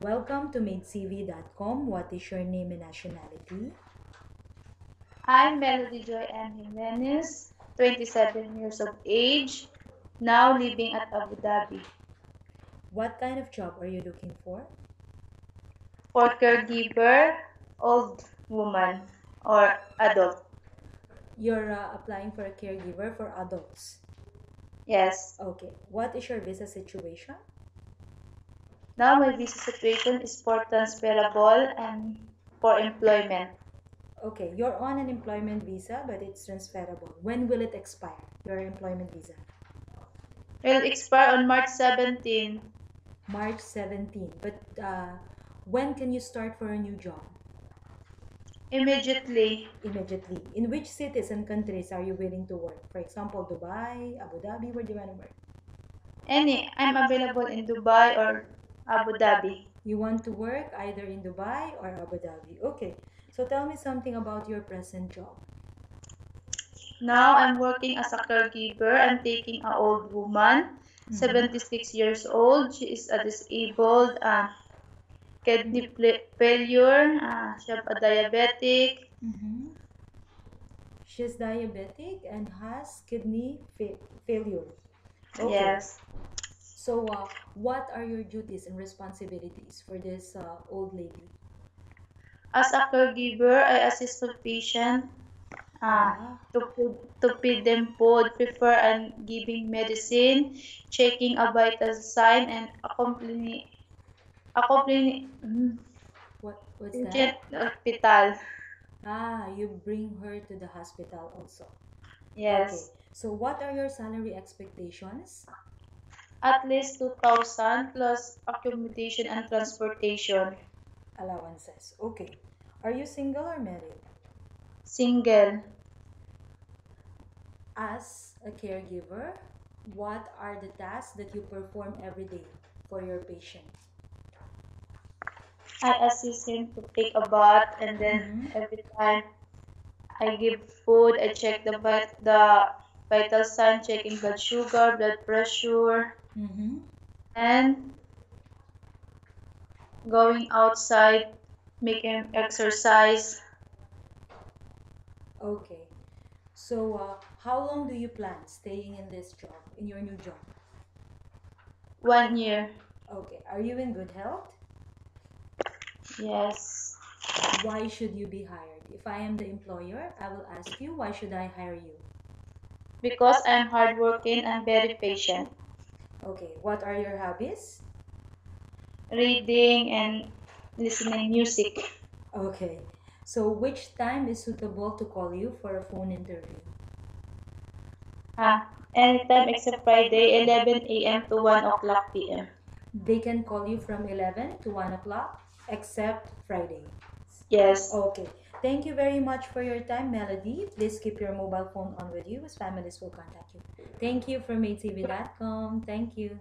Welcome to MadeCV.com. What is your name and nationality? I'm Melody Joy Ann Jimenez, 27 years of age, now living at Abu Dhabi. What kind of job are you looking for? For caregiver, old woman or adult. You're applying for a caregiver for adults. Yes. Okay. What is your visa situation? Now my visa situation is for transferable and for employment. Okay. You're on an employment visa, but it's transferable. When will it expire, your employment visa? Will expire on March 17. March 17. But when can you start for a new job? Immediately. Immediately. In which cities and countries are you willing to work? For example, Dubai, Abu Dhabi, where do you want to work? I'm available in Dubai or Abu Dhabi. You want to work either in Dubai or Abu Dhabi. Okay. So tell me something about your present job. Now I'm working as a caregiver. I'm taking an old woman, 76 years old. She is a disabled kidney failure. She have a diabetic. She's diabetic and has kidney failure. Okay. Yes. So what are your duties and responsibilities for this old lady? As a caregiver, I assist the patient to feed them food, prepare and giving medicine, checking a vital sign, and accompanying What's patient that? to hospital. You bring her to the hospital also. Okay. Yes. So what are your salary expectations? At least 2,000 plus accommodation and transportation. Allowances. Okay. Are you single or married? Single. As a caregiver, what are the tasks that you perform every day for your patient? I assist him to take a bath, and then every time I give food, I check the vital sign, checking blood sugar, blood pressure, and going outside, making exercise. Okay. So, how long do you plan staying in this job, in your new job? 1 year. Okay. Are you in good health? Yes. Why should you be hired? If I am the employer, I will ask you, why should I hire you? Because I'm hardworking and very patient. Okay. What are your hobbies? Reading and listening music. Okay. So, which time is suitable to call you for a phone interview? Anytime except Friday, 11 a.m. to 1 o'clock p.m. They can call you from 11 to 1 o'clock, except Friday. Yes. Okay. Thank you very much for your time, Melody. Please keep your mobile phone on with you as families will contact you. Thank you for MadeTV.com. Thank you.